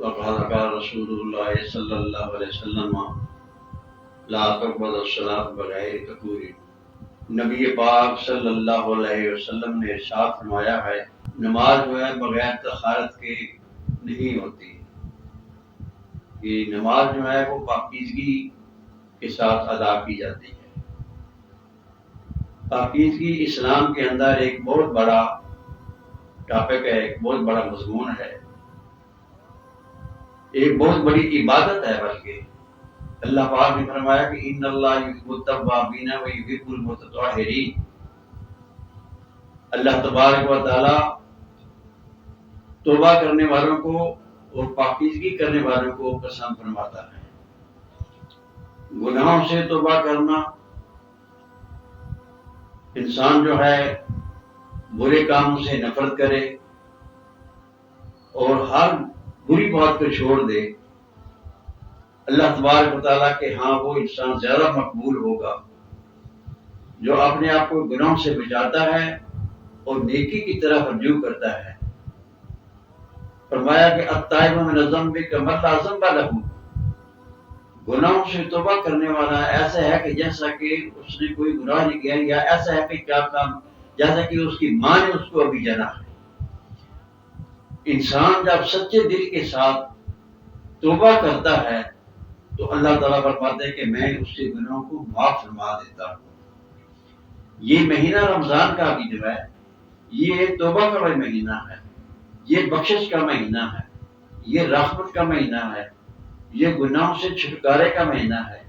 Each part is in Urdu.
وقال قال رسول اللہ صلی اللہ علیہ وسلم لا تقبل الصلاۃ بغیر طہور۔ نبی پاک صلی اللہ علیہ وسلم نے ارشاد فرمایا ہے نماز جو ہے بغیر طہارت کے نہیں ہوتی۔ یہ نماز جو ہے وہ پاکیزگی کے ساتھ ادا کی جاتی ہے۔ پاکیزگی اسلام کے اندر ایک بہت بڑا ٹاپک ہے، ایک بہت بڑا مضمون ہے، ایک بہت بڑی عبادت ہے۔ بلکہ اللہ پاک نے فرمایا کہ ان اللہ یحب التوابین و یحب المتطہرین۔ اللہ تبارک و تعالی توبہ کرنے والوں کو اور پاکیزگی کرنے والوں کو پسند فرماتا ہے۔ گناہوں سے توبہ کرنا، انسان جو ہے برے کاموں سے نفرت کرے اور ہر بری بات کو چھوڑ دے، اللہ تبارک و تعالیٰ کے ہاں وہ انسان زیادہ مقبول ہوگا جو اپنے آپ کو گناہوں سے بچاتا ہے اور نیکی کی طرف رجوع کرتا ہے۔ فرمایا کہ التائب من الذنب کمن لا ذنب لہ، گناہوں سے توبہ کرنے والا ایسا ہے کہ جیسا کہ اس نے کوئی گناہ نہیں کیا، یا ایسا ہے کہ کیا کام جیسا کہ اس کی ماں نے اس کو ابھی جنا ہے۔ انسان جب سچے دل کے ساتھ توبہ کرتا ہے تو اللہ تعالیٰ فرماتے ہیں کہ میں اس کے گناہوں کو معاف فرما دیتا ہوں۔ یہ مہینہ رمضان کا بھی جو ہے یہ توبہ کا مہینہ ہے، یہ بخشش کا مہینہ ہے، یہ رحمت کا مہینہ ہے، یہ گناہوں سے چھٹکارے کا مہینہ ہے۔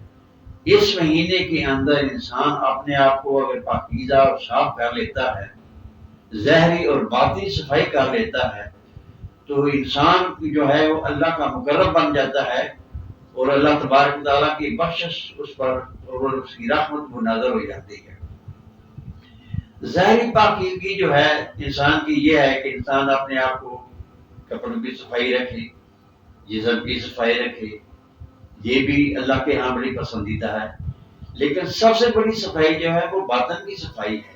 اس مہینے کے اندر انسان اپنے آپ کو اگر پاکیزہ اور صاف کر لیتا ہے، ظاہری اور باطنی صفائی کر لیتا ہے، تو انسان کی جو ہے وہ اللہ کا مقرب بن جاتا ہے اور اللہ تبارک تعالیٰ کی بخشش اس پر اور اس کی رحمت کو نازل ہو جاتی ہے۔ ظاہری پاکیزگی جو ہے انسان کی یہ ہے کہ انسان اپنے آپ کو کپڑوں کی صفائی رکھے، جسم کی صفائی رکھے، یہ بھی اللہ کے ہاں بڑی پسندیدہ ہے۔ لیکن سب سے بڑی صفائی جو ہے وہ باطن کی صفائی ہے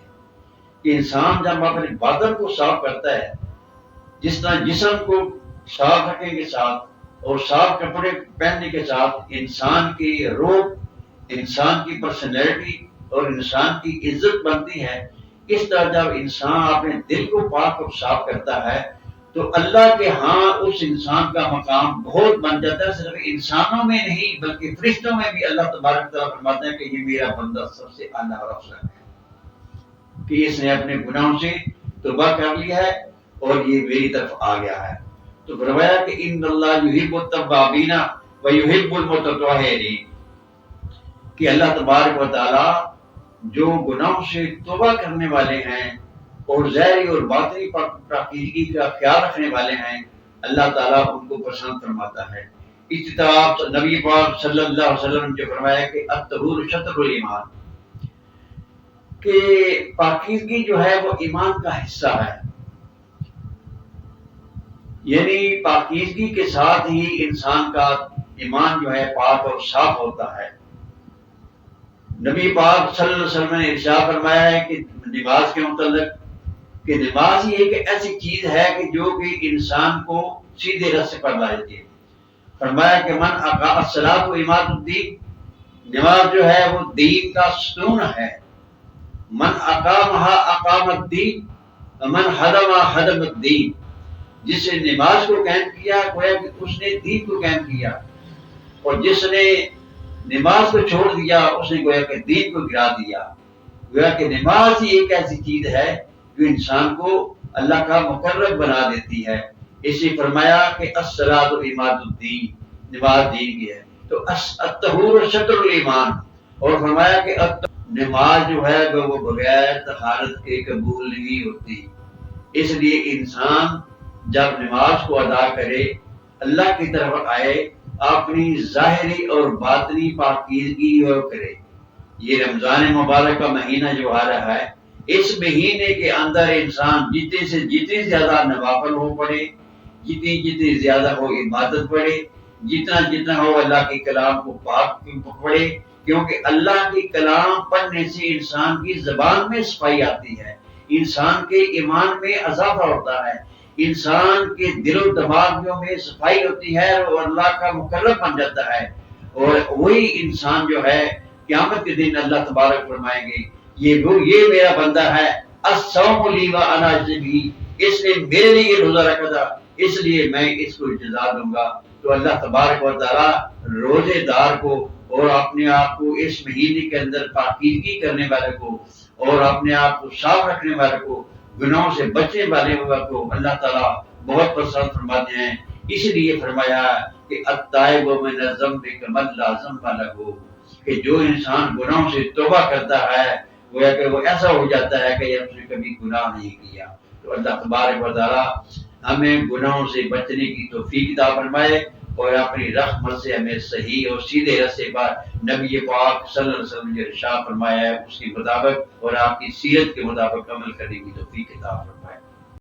کہ انسان جب اپنے باطن کو صاف کرتا ہے، جس طرح جسم کو صاف رکھنے کے ساتھ اور صاف کپڑے پہننے کے ساتھ انسان کی روح، انسان کی پرسنالٹی اور انسان کی عزت بنتی ہے، اس طرح جب انسان اپنے دل کو پاک اور صاف کرتا ہے تو اللہ کے ہاں اس انسان کا مقام بہت بن جاتا ہے۔ صرف انسانوں میں نہیں بلکہ فرشتوں میں بھی اللہ تبارک تعالیٰ فرماتے ہیں کہ یہ میرا بندہ سب سے اعلیٰ اور افضل ہے کہ اس نے اپنے گناہوں سے توبہ کر لیا ہے اور یہ میری طرف آ گیا ہے۔ تو فرمایا کہ ان اللہ یحب التوابین و یحب المتطہرین، کہ اللہ تبارک و تعالیٰ جو گناہوں سے توبہ کرنے والے ہیں اور ظاہری اور باطنی پاکیزگی کا خیال رکھنے والے ہیں، اللہ تعالیٰ ان کو پسند فرماتا ہے۔ اجتناب نبی پاک صلی اللہ علیہ وسلم نے فرمایا کہ الطہور شطر الایمان، کہ پاکیزگی جو ہے وہ ایمان کا حصہ ہے، یعنی پاکیزگی کے ساتھ ہی انسان کا ایمان جو ہے پاک اور صاف ہوتا ہے۔ نبی پاک صلی اللہ علیہ وسلم نے ارشاد فرمایا ہے کہ نماز کے متعلق کہ نماز ہی ایک ایسی چیز ہے کہ جو کہ انسان کو سیدھے راستے پر لاتی ہے۔ فرمایا کہ من اقام الصلاۃ و امامۃ الدین، نماز جو ہے وہ دین کا ستون ہے۔ من اقامہا اقام الدین ومن حدمہا حدم الدین، جس نے نماز کو قائم کیا گویا کہ اس نے دین کو قائم کیا، اور جس نے نماز کو چھوڑ دیا اس نے گویا کہ دین کو گرا دیا۔ گویا کہ نماز ہی ایک ایسی چیز ہے جو انسان کو اللہ کا مقرب بنا دیتی ہے۔ اسی فرمایا کہ الصلاۃ اماد الدین، نماز دین کی ہے۔ تو الطہور شطر الایمان، اور فرمایا کہ نماز جو ہے وہ بغیر طہارت کے قبول نہیں ہوتی۔ اس لیے انسان جب نماز کو ادا کرے، اللہ کی طرف آئے، اپنی ظاہری اور باطنی پاکیزگی کرے۔ یہ رمضان مبارک کا مہینہ جو آ رہا ہے، اس مہینے کے اندر انسان جتنے سے جتنی زیادہ نوافل ہو پڑے، جتنی زیادہ ہو عبادت پڑھے، جتنا ہو اللہ کے کلام کو پاک پڑھے، کیونکہ اللہ کے کلام پڑھنے سے انسان کی زبان میں صفائی آتی ہے، انسان کے ایمان میں اضافہ ہوتا ہے، انسان کے دل و دماغوں میں صفائی ہوتی ہے اور اللہ کا مقرب بن جاتا ہے، اور وہی انسان جو ہے قیامت کے دن اللہ تبارک فرمائیں گے یہ میرا بندہ ہے، الصوم لی وانا اجزی بہ، اس نے میرے لیے یہ روزہ رکھا تھا اس لیے میں اس کو جزا دوں گا۔ تو اللہ تبارک و تعالیٰ روزے دار کو اور اپنے آپ کو اس مہینے کے اندر پاکیزگی کرنے والے کو اور اپنے آپ کو صاف رکھنے والے کو، گناہوں سے بچنے والے کو اللہ تعالیٰ بہت پسند فرماتے ہیں۔ اس لیے فرمایا کہ التائب من الذنب کمن لا ذنب لہ، کہ جو انسان گناہوں سے توبہ کرتا ہے گویا کہ وہ ایسا ہو جاتا ہے کہ ہم سے کبھی گناہ نہیں کیا۔ تو اللہ تبارک و تعالیٰ ہمیں گناہوں سے بچنے کی توفیق عطا فرمائے اور اپنی رحمت سے ہمیں صحیح اور سیدھے راستے پر نبی پاک صلی اللہ علیہ وسلم نے ارشاد فرمایا ہے اس کے مطابق اور آپ کی سیرت کے مطابق عمل کرنے کی توفیق عطا فرمائے۔